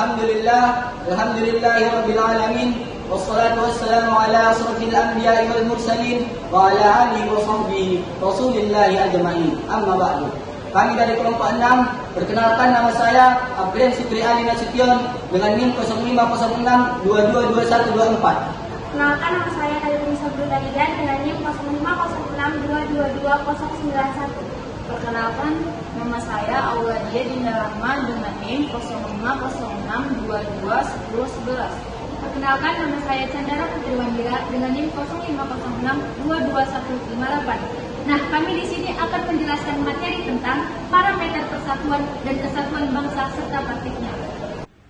Alhamdulillahi rabbil alamin. Wassalatu wassalamu ala asrafil anbiya'i wal mursalin wa ala alihi wa sahbihi rasulillahi ajma'in. Amma ba'du. Kami dari kelompok 6, perkenalkan nama saya Abdul Sitri Ali Nasution dengan NIM 0506222124. Perkenalkan nama saya Khairul Sabru Talidan dengan NIM 0506222091. Perkenalkan nama saya Auladia Dinda Rahma dengan NIM 0506221011. Perkenalkan nama saya Chandra Putri Wandira dengan NIM 0506221158. Nah, kami di sini akan menjelaskan materi tentang parameter persatuan dan kesatuan bangsa serta praktiknya.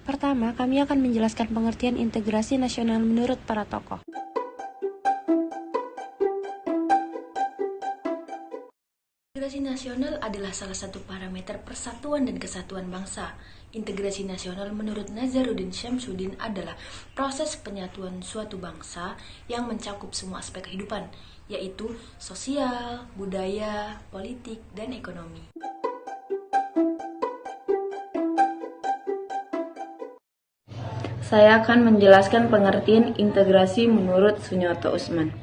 Pertama, kami akan menjelaskan pengertian integrasi nasional menurut para tokoh. Integrasi nasional adalah salah satu parameter persatuan dan kesatuan bangsa. Integrasi nasional menurut Nazaruddin Syamsuddin adalah proses penyatuan suatu bangsa yang mencakup semua aspek kehidupan, yaitu sosial, budaya, politik, dan ekonomi. Saya akan menjelaskan pengertian integrasi menurut Sunyoto Usman.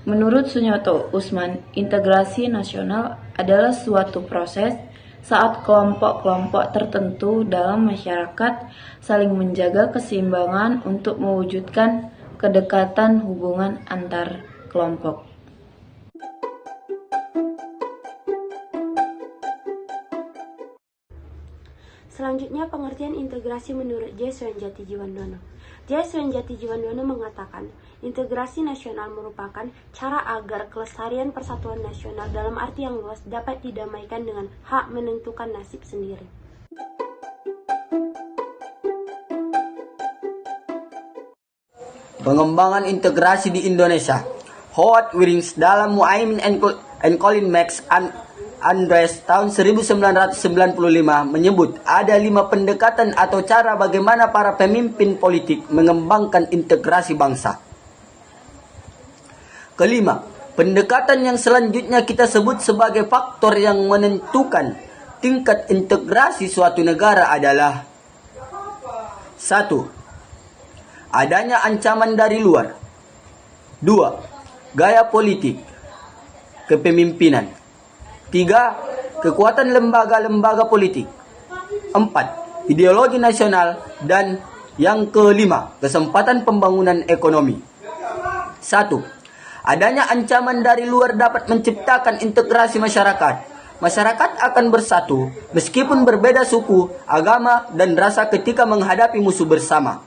Menurut Sunyoto Usman, integrasi nasional adalah suatu proses saat kelompok-kelompok tertentu dalam masyarakat saling menjaga keseimbangan untuk mewujudkan kedekatan hubungan antar kelompok. Selanjutnya, pengertian integrasi menurut J. Sujanjati-Jiwandono. J. Sujanjati-Jiwandono mengatakan, integrasi nasional merupakan cara agar kelestarian persatuan nasional dalam arti yang luas dapat didamaikan dengan hak menentukan nasib sendiri. Pengembangan integrasi di Indonesia. Howard Wirings dalam Muaimin and Colin Max Andres tahun 1995 menyebut ada 5 pendekatan atau cara bagaimana para pemimpin politik mengembangkan integrasi bangsa. Kelima, pendekatan yang selanjutnya kita sebut sebagai faktor yang menentukan tingkat integrasi suatu negara adalah 1. Adanya ancaman dari luar. 2. Gaya politik kepemimpinan. 3. Kekuatan lembaga-lembaga politik. 4. Ideologi nasional. Dan yang kelima, kesempatan pembangunan ekonomi. 1. Adanya ancaman dari luar dapat menciptakan integrasi masyarakat. Masyarakat akan bersatu meskipun berbeda suku, agama, dan rasa ketika menghadapi musuh bersama.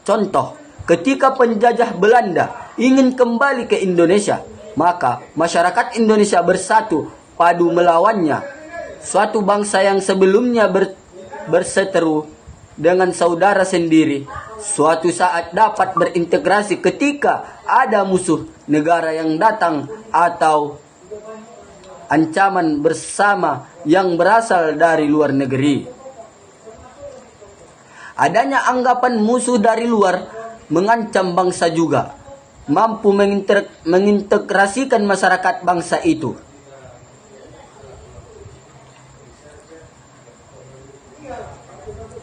Contoh, ketika penjajah Belanda ingin kembali ke Indonesia, maka masyarakat Indonesia bersatu padu melawannya. Suatu bangsa yang sebelumnya berseteru dengan saudara sendiri, suatu saat dapat berintegrasi ketika ada musuh negara yang datang atau ancaman bersama yang berasal dari luar negeri. Adanya anggapan musuh dari luar mengancam bangsa juga, mampu mengintegrasikan masyarakat bangsa itu.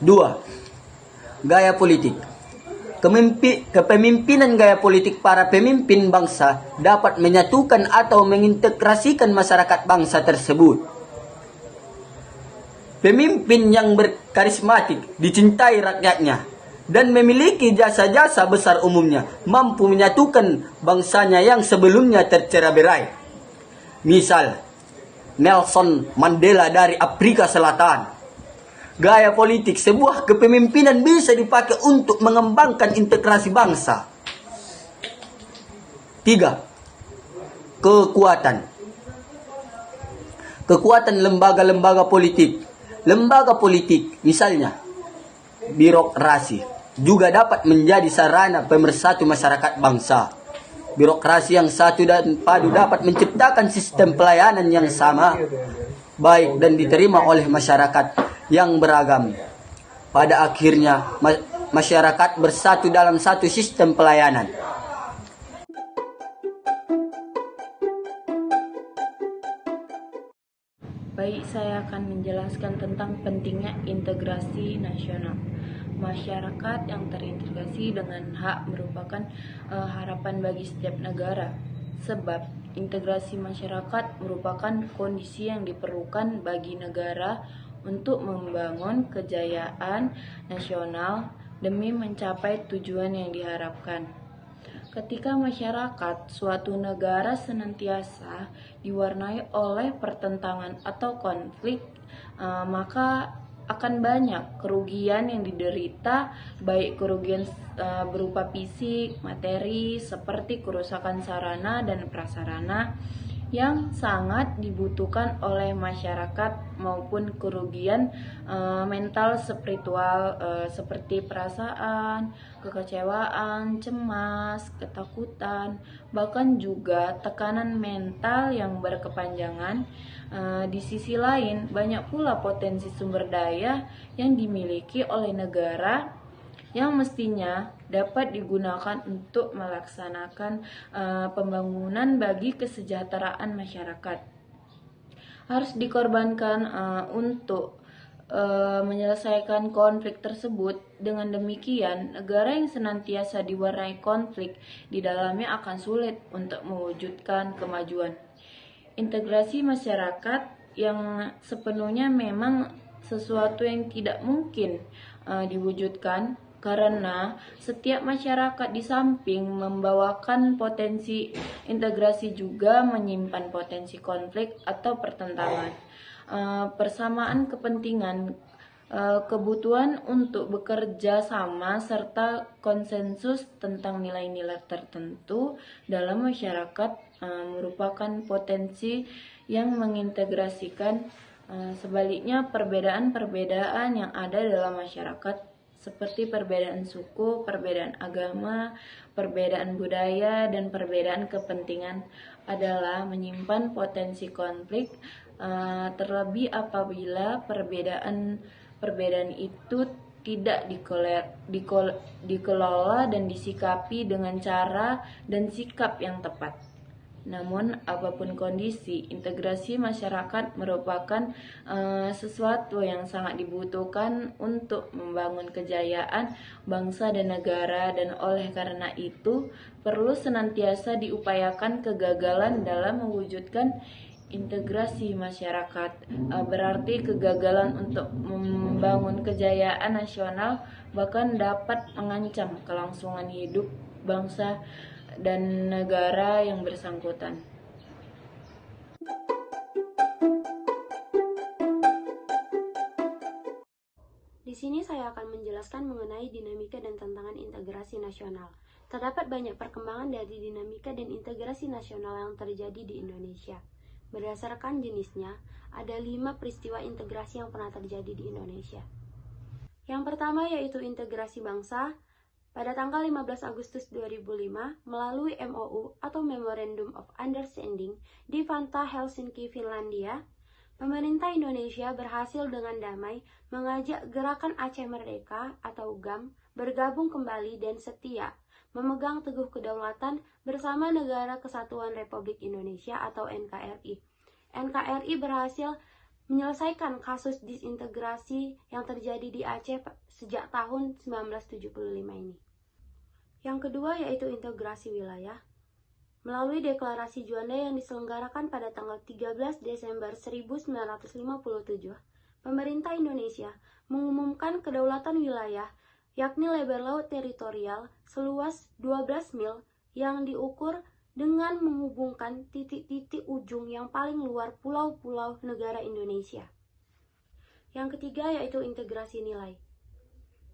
2. Gaya politik. Kepemimpinan gaya politik para pemimpin bangsa dapat menyatukan atau mengintegrasikan masyarakat bangsa tersebut. Pemimpin yang berkarismatik, dicintai rakyatnya, dan memiliki jasa-jasa besar umumnya, mampu menyatukan bangsanya yang sebelumnya tercerai-berai. Misal, Nelson Mandela dari Afrika Selatan. Gaya politik sebuah kepemimpinan bisa dipakai untuk mengembangkan integrasi bangsa. 3. Kekuatan lembaga-lembaga politik. Lembaga politik, misalnya birokrasi, juga dapat menjadi sarana pemersatu masyarakat bangsa. Birokrasi yang satu dan padu dapat menciptakan sistem pelayanan yang sama, baik dan diterima oleh masyarakat yang beragam. Pada akhirnya, masyarakat bersatu dalam satu sistem pelayanan. Baik, saya akan menjelaskan tentang pentingnya integrasi nasional. masyarakat yang terintegrasi dengan hak merupakan harapan bagi setiap negara, sebab integrasi masyarakat merupakan kondisi yang diperlukan bagi negara untuk membangun kejayaan nasional demi mencapai tujuan yang diharapkan. Ketika masyarakat suatu negara senantiasa diwarnai oleh pertentangan atau konflik, maka akan banyak kerugian yang diderita, baik kerugian berupa fisik, materi, seperti kerusakan sarana dan prasarana yang sangat dibutuhkan oleh masyarakat, maupun kerugian mental spiritual seperti perasaan, kekecewaan, cemas, ketakutan, bahkan juga tekanan mental yang berkepanjangan. Di sisi lain, banyak pula potensi sumber daya yang dimiliki oleh negara yang mestinya dapat digunakan untuk melaksanakan pembangunan bagi kesejahteraan masyarakat. Harus dikorbankan untuk menyelesaikan konflik tersebut. Dengan demikian, negara yang senantiasa diwarnai konflik di dalamnya akan sulit untuk mewujudkan kemajuan. Integrasi masyarakat yang sepenuhnya memang sesuatu yang tidak mungkin diwujudkan, karena setiap masyarakat di samping membawakan potensi integrasi juga menyimpan potensi konflik atau pertentangan. Persamaan kepentingan, kebutuhan untuk bekerja sama, serta konsensus tentang nilai-nilai tertentu dalam masyarakat merupakan potensi yang mengintegrasikan. Sebaliknya, perbedaan-perbedaan yang ada dalam masyarakat seperti perbedaan suku, perbedaan agama, perbedaan budaya, dan perbedaan kepentingan adalah menyimpan potensi konflik, terlebih apabila perbedaan itu tidak dikelola dan disikapi dengan cara dan sikap yang tepat. Namun, apapun kondisi, integrasi masyarakat merupakan sesuatu yang sangat dibutuhkan untuk membangun kejayaan bangsa dan negara, dan oleh karena itu perlu senantiasa diupayakan kegagalan dalam mewujudkan integrasi masyarakat. Berarti kegagalan untuk membangun kejayaan nasional bahkan dapat mengancam kelangsungan hidup bangsa dan negara yang bersangkutan. Di sini saya akan menjelaskan mengenai dinamika dan tantangan integrasi nasional. Terdapat banyak perkembangan dari dinamika dan integrasi nasional yang terjadi di Indonesia. Berdasarkan jenisnya, ada 5 peristiwa integrasi yang pernah terjadi di Indonesia. Yang pertama yaitu integrasi bangsa. Pada tanggal 15 Agustus 2005, melalui MOU atau Memorandum of Understanding di Vantaa, Helsinki, Finlandia, pemerintah Indonesia berhasil dengan damai mengajak Gerakan Aceh Merdeka atau GAM bergabung kembali dan setia memegang teguh kedaulatan bersama Negara Kesatuan Republik Indonesia atau NKRI. NKRI berhasil menyelesaikan kasus disintegrasi yang terjadi di Aceh sejak tahun 1975 ini. Yang kedua yaitu integrasi wilayah. Melalui deklarasi Juanda yang diselenggarakan pada tanggal 13 Desember 1957, pemerintah Indonesia mengumumkan kedaulatan wilayah, yakni lebar laut teritorial seluas 12 mil yang diukur dengan menghubungkan titik-titik ujung yang paling luar pulau-pulau negara Indonesia. Yang ketiga yaitu integrasi nilai.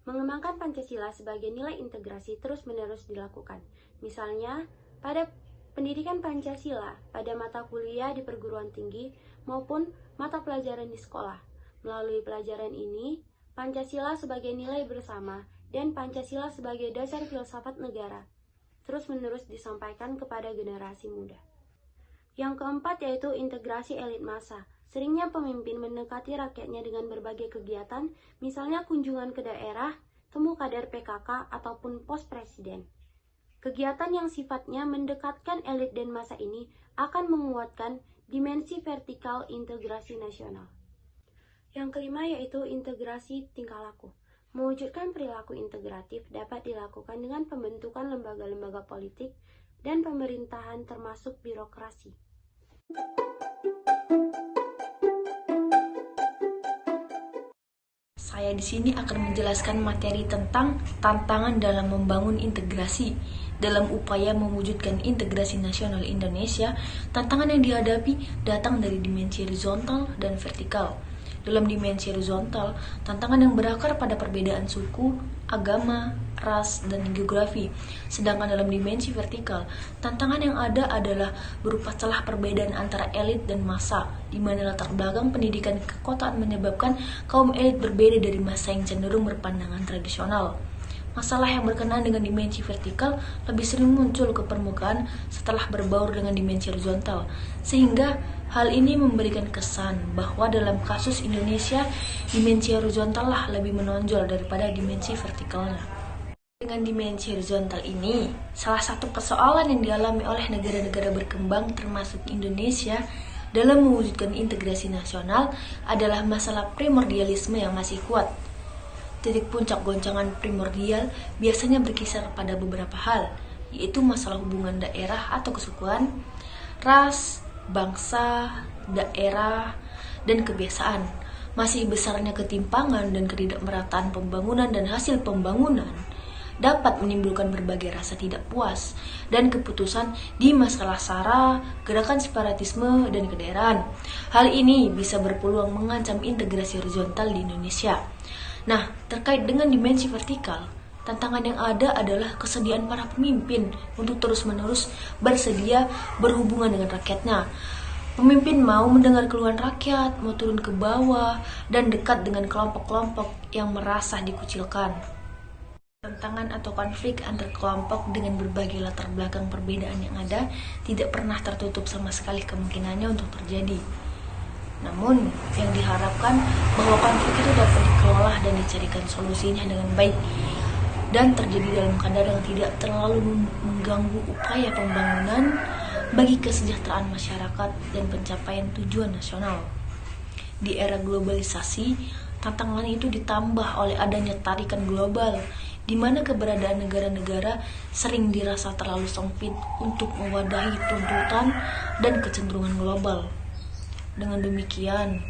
Mengembangkan Pancasila sebagai nilai integrasi terus-menerus dilakukan. Misalnya, pada pendidikan Pancasila pada mata kuliah di perguruan tinggi maupun mata pelajaran di sekolah. Melalui pelajaran ini, Pancasila sebagai nilai bersama dan Pancasila sebagai dasar filsafat negara terus-menerus disampaikan kepada generasi muda. Yang keempat yaitu integrasi elit massa. Seringnya pemimpin mendekati rakyatnya dengan berbagai kegiatan, misalnya kunjungan ke daerah, temu kader PKK, ataupun pos presiden. Kegiatan yang sifatnya mendekatkan elit dan massa ini akan menguatkan dimensi vertikal integrasi nasional. Yang kelima yaitu integrasi tingkah laku. Mewujudkan perilaku integratif dapat dilakukan dengan pembentukan lembaga-lembaga politik dan pemerintahan termasuk birokrasi. Saya di sini akan menjelaskan materi tentang tantangan dalam membangun integrasi. Dalam upaya mewujudkan integrasi nasional Indonesia, tantangan yang dihadapi datang dari dimensi horizontal dan vertikal. Dalam dimensi horizontal, tantangan yang berakar pada perbedaan suku, agama, ras, dan geografi. Sedangkan dalam dimensi vertikal, tantangan yang ada adalah berupa celah perbedaan antara elit dan massa, di mana latar belakang pendidikan kekotaan menyebabkan kaum elit berbeda dari massa yang cenderung berpandangan tradisional. Masalah yang berkenaan dengan dimensi vertikal lebih sering muncul ke permukaan setelah berbaur dengan dimensi horizontal, sehingga hal ini memberikan kesan bahwa dalam kasus Indonesia, dimensi horizontal lah lebih menonjol daripada dimensi vertikalnya. Dengan dimensi horizontal ini, salah satu persoalan yang dialami oleh negara-negara berkembang termasuk Indonesia dalam mewujudkan integrasi nasional adalah masalah primordialisme yang masih kuat. Titik puncak goncangan primordial biasanya berkisar pada beberapa hal, yaitu masalah hubungan daerah atau kesukuan, ras, bangsa, daerah, dan kebiasaan. Masih besarnya ketimpangan dan ketidakmerataan pembangunan dan hasil pembangunan dapat menimbulkan berbagai rasa tidak puas dan keputusan di masalah SARA, gerakan separatisme, dan kedaerahan. Hal ini bisa berpeluang mengancam integrasi horizontal di Indonesia. Nah, terkait dengan dimensi vertikal, tantangan yang ada adalah kesediaan para pemimpin untuk terus-menerus bersedia berhubungan dengan rakyatnya. Pemimpin mau mendengar keluhan rakyat, mau turun ke bawah, dan dekat dengan kelompok-kelompok yang merasa dikucilkan. Tantangan atau konflik antar kelompok dengan berbagai latar belakang perbedaan yang ada tidak pernah tertutup sama sekali kemungkinannya untuk terjadi. Namun, yang diharapkan bahwa konflik itu dapat dikelola dan dicarikan solusinya dengan baik dan terjadi dalam kadar yang tidak terlalu mengganggu upaya pembangunan bagi kesejahteraan masyarakat dan pencapaian tujuan nasional. Di era globalisasi, tantangan itu ditambah oleh adanya tarikan global, di mana keberadaan negara-negara sering dirasa terlalu sempit untuk mewadahi tuntutan dan kecenderungan global. Dengan demikian,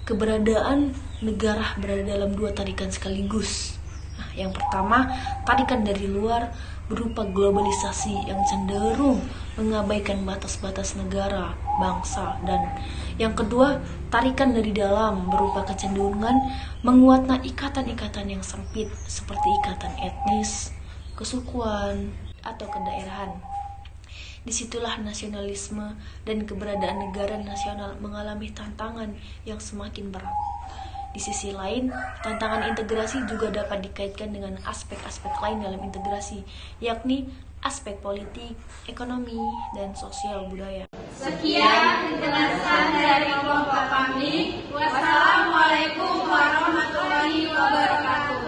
keberadaan negara berada dalam dua tarikan sekaligus. Nah, yang pertama, tarikan dari luar berupa globalisasi yang cenderung mengabaikan batas-batas negara, bangsa, dan yang kedua, tarikan dari dalam berupa kecenderungan menguatnya ikatan-ikatan yang sempit seperti ikatan etnis, kesukuan, atau kedaerahan. Disitulah nasionalisme dan keberadaan negara nasional mengalami tantangan yang semakin berat. Di sisi lain, tantangan integrasi juga dapat dikaitkan dengan aspek-aspek lain dalam integrasi, yakni aspek politik, ekonomi, dan sosial budaya. Sekian penjelasan dari kelompok kami. Wassalamualaikum warahmatullahi wabarakatuh.